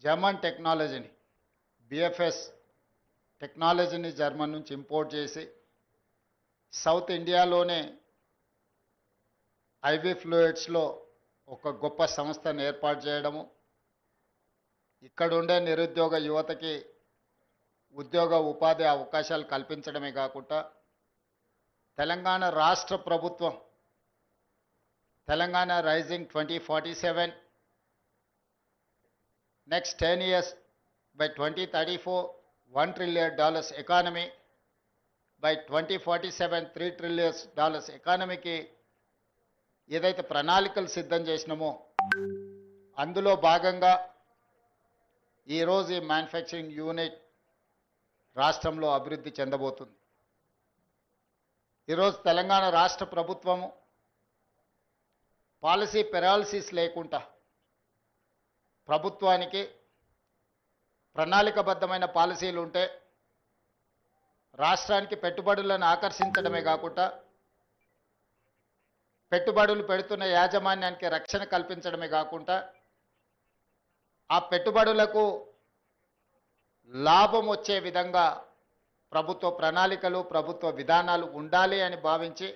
German టెక్నాలజీని BFS టెక్నాలజీని German నుంచి ఇంపోర్ట్ చేసి సౌత్ ఇండియాలోనే ఐవి ఫ్లూయిడ్స్లో ఒక గొప్ప సంస్థను ఏర్పాటు చేయడము, ఇక్కడ ఉండే నిరుద్యోగ యువతకి ఉద్యోగ ఉపాధి అవకాశాలు కల్పించడమే కాకుండా తెలంగాణ రాష్ట్ర ప్రభుత్వం Telangana rising 2047 next 10 years by 2034 $1 trillion economy, by 2047 $3 trillion ఎకానమీకి ఏదైతే ప్రణాళికలు సిద్ధం చేసినామో అందులో భాగంగా ఈరోజు ఈ మ్యానుఫ్యాక్చరింగ్ యూనిట్ రాష్ట్రంలో అభివృద్ధి చెందబోతుంది. ఈరోజు తెలంగాణ రాష్ట్ర ప్రభుత్వము పాలసీ పెరాలసిస్ లేకుండా ప్రభుత్వానికి ప్రణాళికబద్ధమైన పాలసీలు ఉంటే రాష్ట్రానికి పెట్టుబడులను ఆకర్షించడమే కాకుండా పెట్టుబడులు పెడుతున్న యాజమాన్యానికి రక్షణ కల్పించడమే కాకుండా ఆ పెట్టుబడులకు లాభం వచ్చే విధంగా ప్రభుత్వ ప్రణాళికలు ప్రభుత్వ విధానాలు ఉండాలి అని భావించి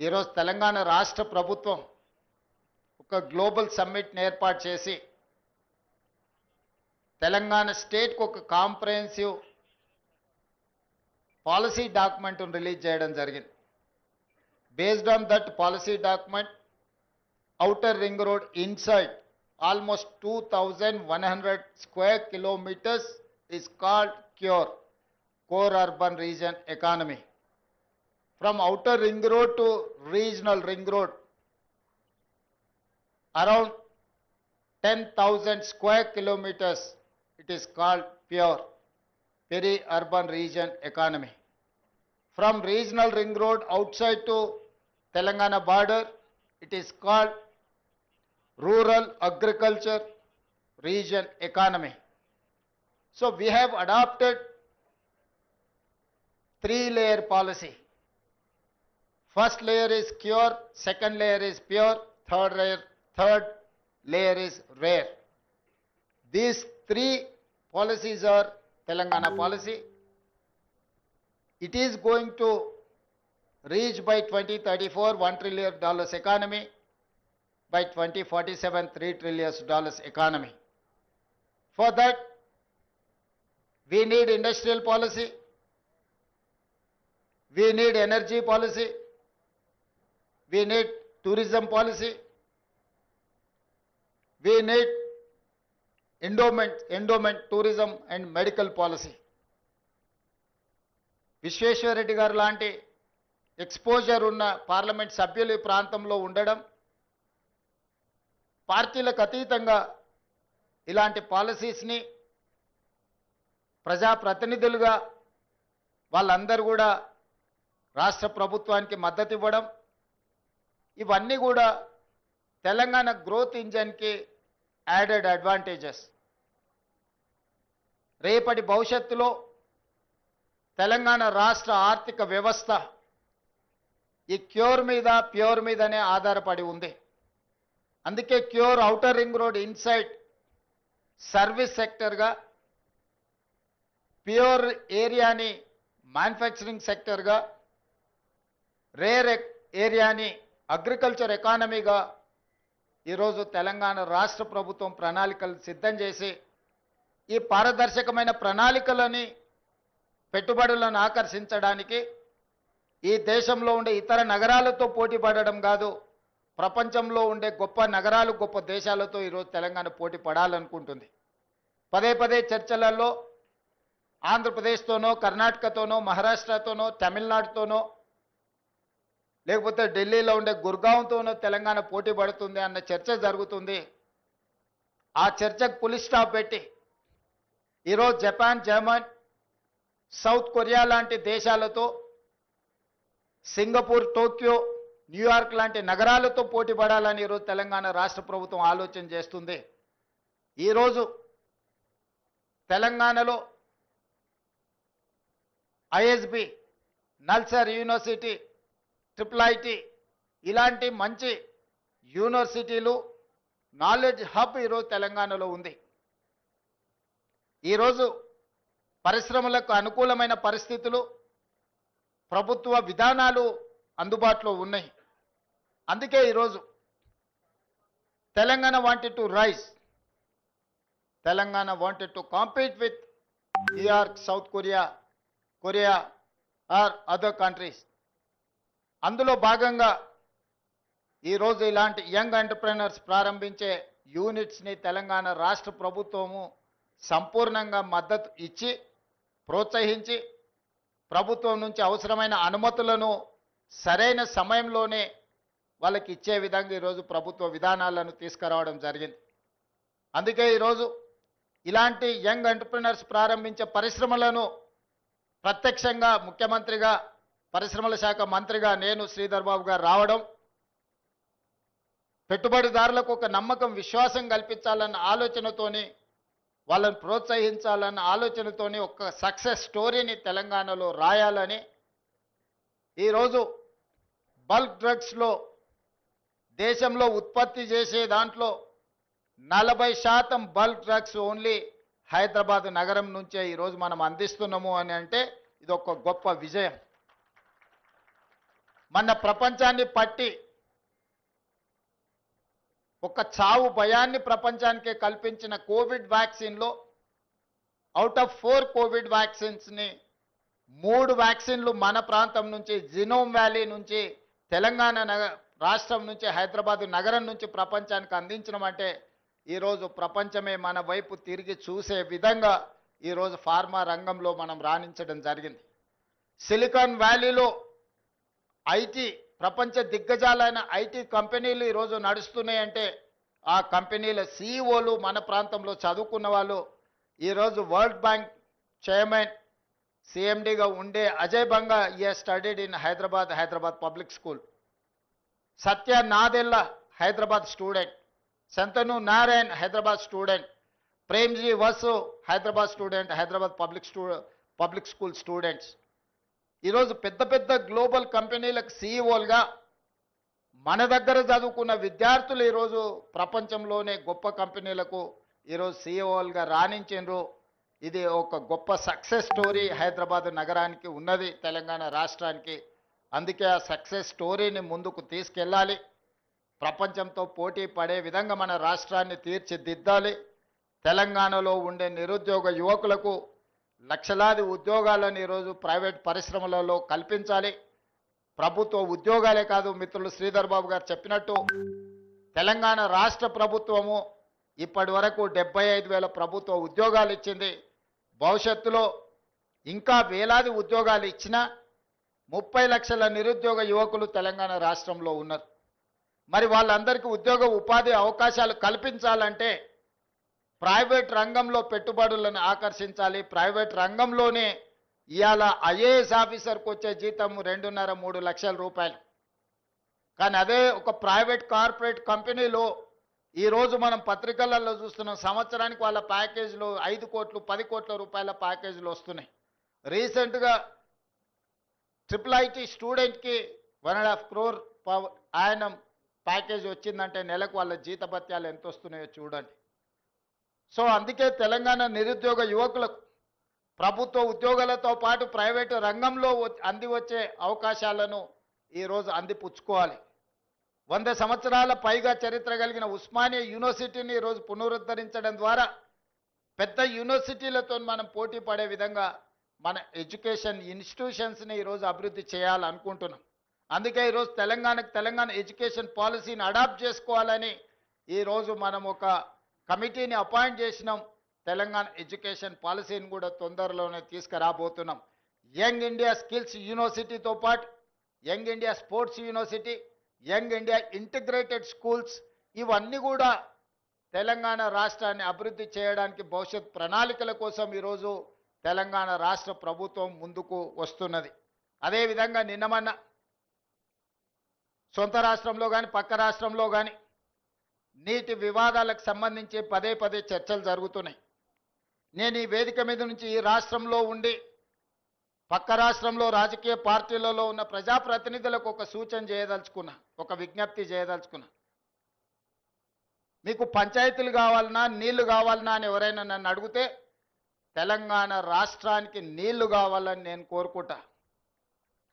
ఈరోజు తెలంగాణ రాష్ట్ర ప్రభుత్వం ఒక గ్లోబల్ సమ్మిట్ని ఏర్పాటు చేసి తెలంగాణ స్టేట్కి ఒక కాంప్రహెన్సివ్ పాలసీ డాక్యుమెంట్ను రిలీజ్ చేయడం జరిగింది. Based on that policy document, outer ring road inside almost 2,100 square kilometers is called CURE, Core Urban Region Economy. From outer ring road to regional ring road, around 10,000 square kilometers, it is called PURE, Peri-Urban Region Economy. From regional ring road outside to Telangana border, it is called Rural Agriculture Region Economy. So we have adopted 3-layer policy. First layer is CURE, second layer is PURE, third layer is RARE. These 3 policies are Telangana policy. It is going to reach by 2034 $1 trillion economy, by 2047 $3 trillion economy. For that, we need industrial policy, we need energy policy, we need tourism policy, we need endowment tourism and medical policy. Visweswara Reddy గారు లాంటి exposure ఉన్న parliament సభ్యులు ఈ ప్రాంతంలో ఉండడం, పార్టీలకు అతీతంగా ఇలాంటి పాలసీస్ని ప్రజాప్రతినిధులుగా వాళ్ళందరూ కూడా రాష్ట్ర ప్రభుత్వానికి మద్దతు ఇవ్వడం, ఇవన్నీ కూడా తెలంగాణ గ్రోత్ ఇంజన్కి యాడెడ్ అడ్వాంటేజెస్. రేపటి భవిష్యత్తులో తెలంగాణ రాష్ట్ర ఆర్థిక వ్యవస్థ ఈ క్యూర్ మీద ప్యూర్ మీదనే ఆధారపడి ఉంది. అందుకే cure outer ring road inside service సెక్టర్గా, ప్యూర్ ఏరియాని మ్యానుఫ్యాక్చరింగ్ సెక్టర్గా, రేర్ ఏరియాని అగ్రికల్చర్ ఎకానమీగా ఈరోజు తెలంగాణ రాష్ట్ర ప్రభుత్వం ప్రణాళికలు సిద్ధం చేసి ఈ పారదర్శకమైన ప్రణాళికలని పెట్టుబడులను ఆకర్షించడానికి ఈ దేశంలో ఉండే ఇతర నగరాలతో పోటీ పడడం కాదు, ప్రపంచంలో ఉండే గొప్ప నగరాలు గొప్ప దేశాలతో ఈరోజు తెలంగాణ పోటీ పడాలనుకుంటుంది. పదే పదే చర్చలలో ఆంధ్రప్రదేశ్తోనో, కర్ణాటకతోనో, మహారాష్ట్రతోనో, తమిళనాడుతోనో, లేకపోతే ఢిల్లీలో ఉండే గుర్గాంతోనో తెలంగాణ పోటీ పడుతుంది అన్న చర్చ జరుగుతుంది. ఆ చర్చకు పులి స్టాప్ పెట్టి ఈరోజు జపాన్, జర్మన్, సౌత్ కొరియా లాంటి దేశాలతో, సింగపూర్, టోక్యో, న్యూయార్క్ లాంటి నగరాలతో పోటీ పడాలని ఈరోజు తెలంగాణ రాష్ట్ర ప్రభుత్వం ఆలోచన చేస్తుంది. ఈరోజు తెలంగాణలో ఐఎస్బి, నల్సార్ నాలెడ్జ్ హబ్ ఈరోజు తెలంగాణలో ఉంది. ఈరోజు పరిశ్రమలకు అనుకూలమైన పరిస్థితులు, ప్రభుత్వ విధానాలు అందుబాటులో ఉన్నాయి. అందుకే ఈరోజు Telangana wanted to rise, Telangana wanted to compete with New York, South Korea, Korea or other countries. అందులో భాగంగా ఈరోజు ఇలాంటి యంగ్ ఎంటర్ప్రెనర్స్ ప్రారంభించే యూనిట్స్ని తెలంగాణ రాష్ట్ర ప్రభుత్వము సంపూర్ణంగా మద్దతు ఇచ్చి ప్రోత్సహించి ప్రభుత్వం నుంచి అవసరమైన అనుమతులను సరైన సమయంలోనే వాళ్ళకి ఇచ్చే విధంగా ఈరోజు ప్రభుత్వ విధానాలను తీసుకురావడం జరిగింది. అందుకే ఈరోజు ఇలాంటి యంగ్ ఎంటర్ప్రెనర్స్ ప్రారంభించే పరిశ్రమలను ప్రత్యక్షంగా ముఖ్యమంత్రిగా, పరిశ్రమల శాఖ మంత్రిగా నేను శ్రీధర్ బాబు గారు రావడం, పెట్టుబడిదారులకు ఒక నమ్మకం, విశ్వాసం కల్పించాలన్న ఆలోచనతోని, వాళ్ళని ప్రోత్సహించాలన్న ఆలోచనతోని ఒక సక్సెస్ స్టోరీని తెలంగాణలో రాయాలని ఈరోజు బల్క్ డ్రగ్స్లో దేశంలో ఉత్పత్తి చేసే దాంట్లో 40% బల్క్ డ్రగ్స్ ఓన్లీ హైదరాబాద్ నగరం నుంచే ఈరోజు మనం అందిస్తున్నాము అని అంటే ఇది ఒక గొప్ప విజయం. మన ప్రపంచాన్ని పట్టి ఒక చావు భయాన్ని ప్రపంచానికి కల్పించిన కోవిడ్ వ్యాక్సిన్లో అవుట్ ఆఫ్ 4 కోవిడ్ వ్యాక్సిన్స్ని 3 వ్యాక్సిన్లు మన ప్రాంతం నుంచి, జినోమ్ వ్యాలీ నుంచి, తెలంగాణ రాష్ట్రం నుంచి, హైదరాబాద్ నగరం నుంచి ప్రపంచానికి అందించడం అంటే ఈరోజు ప్రపంచమే మన వైపు తిరిగి చూసే విధంగా ఈరోజు ఫార్మా రంగంలో మనం రాణించడం జరిగింది. సిలికాన్ వ్యాలీలో ఐటీ, ప్రపంచ దిగ్గజాలైన ఐటీ కంపెనీలు ఈరోజు నడుస్తున్నాయంటే ఆ కంపెనీల సీఈఓలు మన ప్రాంతంలో చదువుకున్న వాళ్ళు. ఈరోజు వరల్డ్ బ్యాంక్ చైర్మన్, సిఎండిగా ఉండే Ajay Banga studied in Hyderabad public school. Satya Nadella Hyderabad student, Shantanu Narayen Hyderabad student, Premji Vasu Hyderabad student, Hyderabad public school students. ఈరోజు పెద్ద పెద్ద గ్లోబల్ కంపెనీలకు సీఈఓలుగా మన దగ్గర చదువుకున్న విద్యార్థులు ఈరోజు ప్రపంచంలోనే గొప్ప కంపెనీలకు ఈరోజు సీఈఓలుగా రాణించారు. ఇది ఒక గొప్ప సక్సెస్ స్టోరీ హైదరాబాద్ నగరానికి ఉన్నది, తెలంగాణ రాష్ట్రానికి. అందుకే ఆ సక్సెస్ స్టోరీని ముందుకు తీసుకెళ్ళాలి, ప్రపంచంతో పోటీ పడే విధంగా మన రాష్ట్రాన్ని తీర్చిదిద్దాలి. తెలంగాణలో ఉండే నిరుద్యోగ యువకులకు లక్షలాది ఉద్యోగాలను ఈరోజు ప్రైవేట్ పరిశ్రమలలో కల్పించాలి. ప్రభుత్వ ఉద్యోగాలే కాదు, మిత్రులు శ్రీధర్ బాబు గారు చెప్పినట్టు తెలంగాణ రాష్ట్ర ప్రభుత్వము ఇప్పటి వరకు 75,000 ప్రభుత్వ ఉద్యోగాలు ఇచ్చింది. భవిష్యత్తులో ఇంకా వేలాది ఉద్యోగాలు ఇచ్చినా 30 లక్షల నిరుద్యోగ యువకులు తెలంగాణ రాష్ట్రంలో ఉన్నారు. మరి వాళ్ళందరికీ ఉద్యోగ ఉపాధి అవకాశాలు కల్పించాలంటే ప్రైవేట్ రంగంలో పెట్టుబడులను ఆకర్షించాలి. ప్రైవేట్ రంగంలోనే ఇవాళ ఐఏఎస్ ఆఫీసర్కి వచ్చే జీతం 2.5-3 లక్షల రూపాయలు. కానీ అదే ఒక ప్రైవేట్ కార్పొరేట్ కంపెనీలో ఈరోజు మనం పత్రికలలో చూస్తున్నాం, సంవత్సరానికి వాళ్ళ ప్యాకేజీలు 5 కోట్లు 10 కోట్ల రూపాయల ప్యాకేజీలు వస్తున్నాయి. రీసెంట్గా IIIT స్టూడెంట్కి 1.5 crore ఆయన ప్యాకేజ్ వచ్చిందంటే నెలకు వాళ్ళ జీతభత్యాలు ఎంత వస్తున్నాయో చూడండి. సో అందుకే తెలంగాణ నిరుద్యోగ యువకులకు ప్రభుత్వ ఉద్యోగాలతో పాటు ప్రైవేటు రంగంలో అంది వచ్చే అవకాశాలను ఈరోజు అందిపుచ్చుకోవాలి. 100 సంవత్సరాల పైగా చరిత్ర కలిగిన ఉస్మానియా యూనివర్సిటీని ఈరోజు పునరుద్ధరించడం ద్వారా పెద్ద యూనివర్సిటీలతో మనం పోటీ పడే విధంగా మన ఎడ్యుకేషన్ ఇన్స్టిట్యూషన్స్ని ఈరోజు అభివృద్ధి చేయాలనుకుంటున్నాం. అందుకే ఈరోజు తెలంగాణ ఎడ్యుకేషన్ పాలసీని అడాప్ట్ చేసుకోవాలని ఈరోజు మనం ఒక కమిటీని అపాయింట్ చేసినాం. తెలంగాణ ఎడ్యుకేషన్ పాలసీని కూడా తొందరలోనే తీసుకురాబోతున్నాం. యంగ్ ఇండియా స్కిల్స్ యూనివర్సిటీతో పాటు young India sports university, young India integrated schools, ఇవన్నీ కూడా తెలంగాణ రాష్ట్రాన్ని అభివృద్ధి చేయడానికి భవిష్యత్ ప్రణాళికల కోసం ఈరోజు తెలంగాణ రాష్ట్ర ప్రభుత్వం ముందుకు వస్తున్నది. అదేవిధంగా నిన్నమన్న సొంత రాష్ట్రంలో కానీ పక్క రాష్ట్రంలో కానీ నీటి వివాదాలకు సంబంధించి పదే చర్చలు జరుగుతున్నాయి. నేను ఈ వేదిక మీద నుంచి ఈ రాష్ట్రంలో ఉండి పక్క రాష్ట్రంలో రాజకీయ పార్టీలలో ఉన్న ప్రజాప్రతినిధులకు ఒక సూచన చేయదలుచుకున్నా, ఒక విజ్ఞప్తి చేయదలుచుకున్నా. మీకు పంచాయతీలు కావాలన్నా నీళ్లు కావాలన్నా అని ఎవరైనా నన్ను అడిగితే తెలంగాణ రాష్ట్రానికి నీళ్లు కావాలని నేను కోరుకుంటా.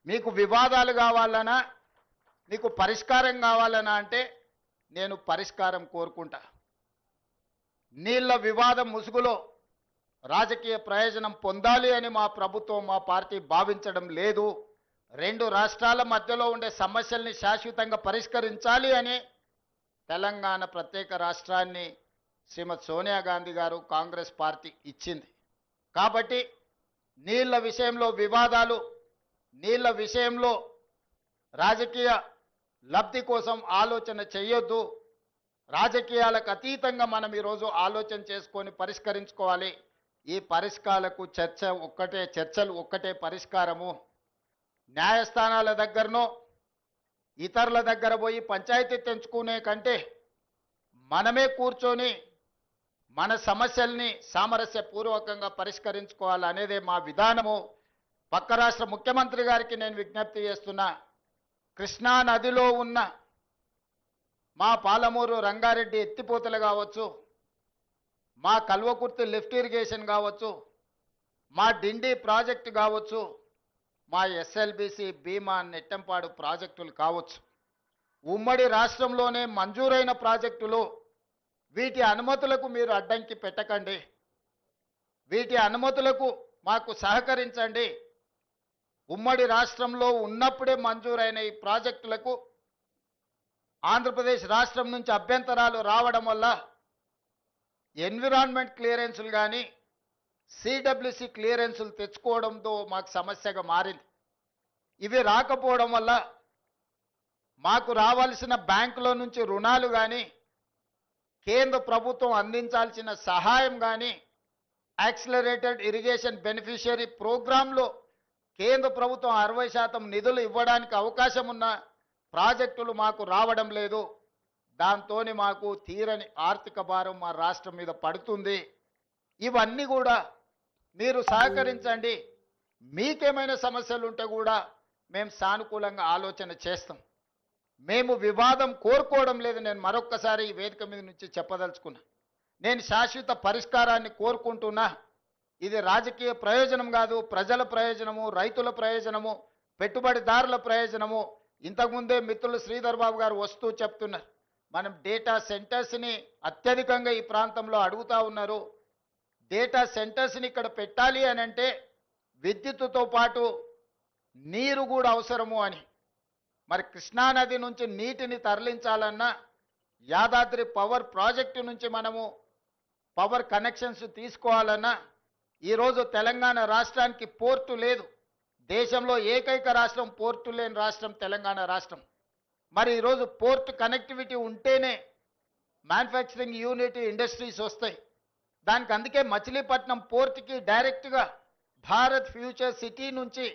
మీకు వివాదాలు కావాలన్నా మీకు పరిష్కారం కావాలన్నా అంటే నేను పరిష్కారం కోరుకుంటా. నీళ్ల వివాదం ముసుగులో రాజకీయ ప్రయోజనం పొందాలి అని మా ప్రభుత్వం మా పార్టీ భావించడం లేదు. రెండు రాష్ట్రాల మధ్యలో ఉండే సమస్యల్ని శాశ్వతంగా పరిష్కరించాలి అని తెలంగాణ ప్రత్యేక రాష్ట్రాన్ని శ్రీమతి సోనియా గాంధీ గారు కాంగ్రెస్ పార్టీ ఇచ్చింది. కాబట్టి నీళ్ల విషయంలో వివాదాలు, నీళ్ల విషయంలో రాజకీయ లబ్ధి కోసం ఆలోచన చేయొద్దు. రాజకీయాలకు అతీతంగా మనం ఈరోజు ఆలోచన చేసుకొని పరిష్కరించుకోవాలి. ఈ పరిష్కారాలకు చర్చలు ఒక్కటే పరిష్కారము. న్యాయస్థానాల దగ్గరనో ఇతరుల దగ్గర పోయి పంచాయతీ తెంచుకునే కంటే మనమే కూర్చొని మన సమస్యల్ని సామరస్యపూర్వకంగా పరిష్కరించుకోవాలనేదే మా విధానము. పక్క రాష్ట్ర ముఖ్యమంత్రి గారికి నేను విజ్ఞప్తి చేస్తున్నా. కృష్ణా నదిలో ఉన్న మా పాలమూరు రంగారెడ్డి ఎత్తిపోతలు కావచ్చు, మా కల్వకుర్తి లిఫ్ట్ ఇరిగేషన్ కావచ్చు, మా డిండి ప్రాజెక్టు కావచ్చు, మా ఎస్ఎల్బిసి భీమా నెట్టంపాడు ప్రాజెక్టులు కావచ్చు, ఉమ్మడి రాష్ట్రంలోనే మంజూరైన ప్రాజెక్టులు. వీటి అనుమతులకు మీరు అడ్డంకి పెట్టకండి. వీటి అనుమతులకు మాకు సహకరించండి. ఉమ్మడి రాష్ట్రంలో ఉన్నప్పుడే మంజూరైన ఈ ప్రాజెక్టులకు ఆంధ్రప్రదేశ్ రాష్ట్రం నుంచి అభ్యంతరాలు రావడం వల్ల ఎన్విరాన్మెంట్ క్లియరెన్సులు కానీ సిడబ్ల్యూసి క్లియరెన్సులు తెచ్చుకోవడంతో మాకు సమస్యగా మారింది. ఇవి రాకపోవడం వల్ల మాకు రావాల్సిన బ్యాంకులో నుంచి రుణాలు కానీ కేంద్ర ప్రభుత్వం అందించాల్సిన సహాయం కానీ యాక్సిలరేటెడ్ ఇరిగేషన్ బెనిఫిషియరీ ప్రోగ్రాంలో కేంద్ర ప్రభుత్వం 60% నిధులు ఇవ్వడానికి అవకాశం ఉన్న ప్రాజెక్టులు మాకు రావడం లేదు. దాంతో మాకు తీరని ఆర్థిక భారం మా రాష్ట్రం మీద పడుతుంది. ఇవన్నీ కూడా మీరు సహకరించండి. మీకేమైనా సమస్యలు ఉంటే కూడా మేము సానుకూలంగా ఆలోచన చేస్తాం. మేము వివాదం కోరుకోవడం లేదు. నేను మరొక్కసారి ఈ వేదిక మీద నుంచి చెప్పదలుచుకున్నా. నేను శాశ్వత పరిష్కారాన్ని కోరుకుంటున్నా. ఇది రాజకీయ ప్రయోజనం కాదు, ప్రజల ప్రయోజనము, రైతుల ప్రయోజనము, పెట్టుబడిదారుల ప్రయోజనము. ఇంతకుముందే మిత్రులు శ్రీధర్ బాబు గారు వస్తూ చెప్తున్నారు, మనం డేటా సెంటర్స్ని అత్యధికంగా ఈ ప్రాంతంలో అడుగుతూ ఉన్నారు. డేటా సెంటర్స్ని ఇక్కడ పెట్టాలి అని అంటే విద్యుత్తుతో పాటు నీరు కూడా అవసరము అని. మరి కృష్ణానది నుంచి నీటిని తరలించాలన్నా యాదాద్రి పవర్ ప్రాజెక్టు నుంచి మనము పవర్ కనెక్షన్స్ తీసుకోవాలన్నా ఈరోజు తెలంగాణ రాష్ట్రానికి పోర్టు లేదు. దేశంలో ఏకైక రాష్ట్రం పోర్టు లేని రాష్ట్రం తెలంగాణ రాష్ట్రం. మరి ఈరోజు పోర్ట్ కనెక్టివిటీ ఉంటేనే మ్యానుఫ్యాక్చరింగ్ యూనిట్ ఇండస్ట్రీస్ వస్తాయి. దానికి అందుకే మచిలీపట్నం పోర్ట్కి డైరెక్ట్గా భారత్ ఫ్యూచర్ సిటీ నుంచి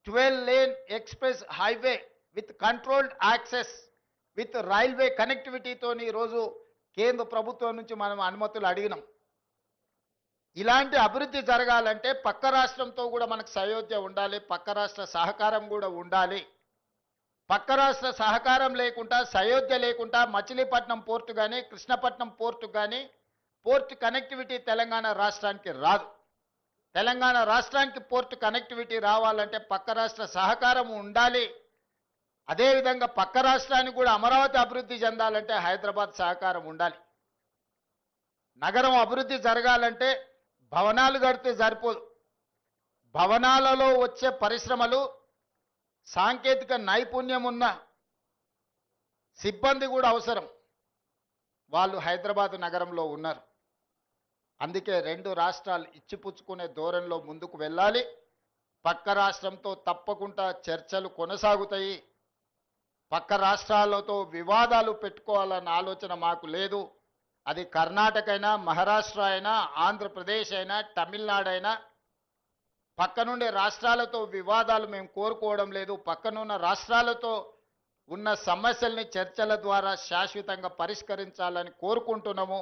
12 lane express highway with controlled access with railway కనెక్టివిటీతో ఈరోజు కేంద్ర ప్రభుత్వం నుంచి మనం అనుమతులు అడిగినాం. ఇలాంటి అభివృద్ధి జరగాలంటే పక్క రాష్ట్రంతో కూడా మనకు సయోధ్య ఉండాలి, పక్క రాష్ట్ర సహకారం కూడా ఉండాలి. పక్క రాష్ట్ర సహకారం లేకుండా, సయోధ్య లేకుండా మచిలీపట్నం పోర్టు కానీ కృష్ణపట్నం పోర్టు కానీ పోర్ట్ కనెక్టివిటీ తెలంగాణ రాష్ట్రానికి రాదు. తెలంగాణ రాష్ట్రానికి పోర్ట్ కనెక్టివిటీ రావాలంటే పక్క రాష్ట్ర సహకారం ఉండాలి. అదేవిధంగా పక్క రాష్ట్రానికి కూడా అమరావతి అభివృద్ధి చెందాలంటే హైదరాబాద్ సహకారం ఉండాలి. నగరం అభివృద్ధి జరగాలంటే భవనాలు కడితే సరిపోదు. భవనాలలో వచ్చే పరిశ్రమలు, సాంకేతిక నైపుణ్యం ఉన్న సిబ్బంది కూడా అవసరం. వాళ్ళు హైదరాబాద్ నగరంలో ఉన్నారు. అందుకే రెండు రాష్ట్రాలు ఇచ్చిపుచ్చుకునే ధోరణిలో ముందుకు వెళ్ళాలి. పక్క రాష్ట్రంతో తప్పకుండా చర్చలు కొనసాగుతాయి. పక్క రాష్ట్రాలతో వివాదాలు పెట్టుకోవాలన్న ఆలోచన మాకు లేదు. అది కర్ణాటక అయినా, మహారాష్ట్ర అయినా, ఆంధ్రప్రదేశ్ అయినా, తమిళనాడు అయినా, పక్కనుండే రాష్ట్రాలతో వివాదాలు మేము కోరుకోవడం లేదు. పక్కనున్న రాష్ట్రాలతో ఉన్న సమస్యల్ని చర్చల ద్వారా శాశ్వతంగా పరిష్కరించాలని కోరుకుంటున్నాము.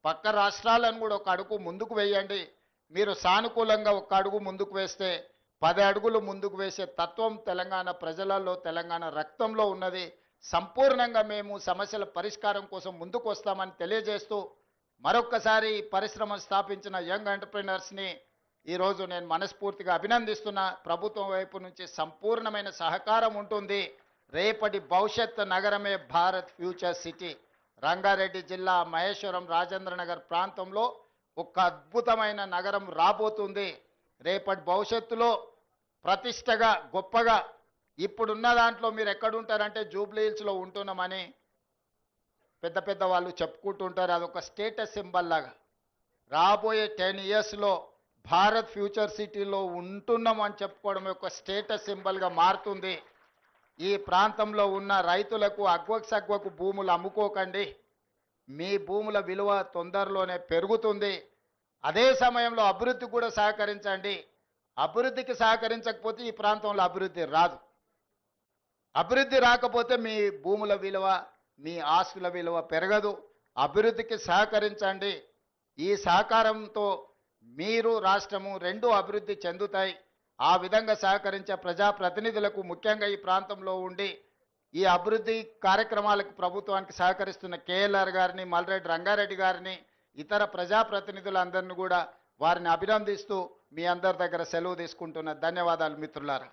పక్క రాష్ట్రాలను కూడా ఒక అడుగు ముందుకు వేయండి. మీరు సానుకూలంగా ఒక అడుగు ముందుకు వేస్తే 10 అడుగులు ముందుకు వేసే తత్వం తెలంగాణ ప్రజలలో, తెలంగాణ రక్తంలో ఉన్నది. సంపూర్ణంగా మేము సమస్యల పరిష్కారం కోసం ముందుకు వస్తామని తెలియజేస్తూ మరొక్కసారి ఈ పరిశ్రమను స్థాపించిన యంగ్ ఎంటర్ప్రినర్స్ని ఈరోజు నేను మనస్ఫూర్తిగా అభినందిస్తున్నా. ప్రభుత్వం వైపు నుంచి సంపూర్ణమైన సహకారం ఉంటుంది. రేపటి భవిష్యత్ నగరమే భారత్ ఫ్యూచర్ సిటీ. రంగారెడ్డి జిల్లా మహేశ్వరం రాజేంద్రనగర్ ప్రాంతంలో ఒక అద్భుతమైన నగరం రాబోతుంది. రేపటి భవిష్యత్తులో ప్రతిష్టగా గొప్పగా ఇప్పుడున్న దాంట్లో మీరు ఎక్కడుంటారంటే జూబ్లీ హిల్స్లో ఉంటున్నామని పెద్ద పెద్ద వాళ్ళు చెప్పుకుంటుంటారు. అదొక స్టేటస్ సింబల్ లాగా రాబోయే 10 ఇయర్స్లో భారత్ ఫ్యూచర్ సిటీలో ఉంటున్నాం అని చెప్పుకోవడం ఒక స్టేటస్ సింబల్గా మారుతుంది. ఈ ప్రాంతంలో ఉన్న రైతులకు అగ్వకు భూములు అమ్ముకోకండి. మీ భూముల విలువ తొందరలోనే పెరుగుతుంది. అదే సమయంలో అభివృద్ధి కూడా సహకరించండి. అభివృద్ధికి సహకరించకపోతే ఈ ప్రాంతంలో అభివృద్ధి రాదు. అభివృద్ధి రాకపోతే మీ భూముల విలువ మీ ఆస్తుల విలువ పెరగదు. అభివృద్ధికి సహకరించండి. ఈ సహకారంతో మీరు రాష్ట్రము రెండు అభివృద్ధి చెందుతాయి. ఆ విధంగా సహకరించే ప్రజాప్రతినిధులకు ముఖ్యంగా ఈ ప్రాంతంలో ఉండి ఈ అభివృద్ధి కార్యక్రమాలకు ప్రభుత్వానికి సహకరిస్తున్న కేఎల్ఆర్ గారిని, మల్రెడ్డి రంగారెడ్డి గారిని, ఇతర ప్రజాప్రతినిధులందరినీ కూడా వారిని అభినందిస్తూ మీ అందరి దగ్గర సెలవు తీసుకుంటున్న ధన్యవాదాలు మిత్రులారా.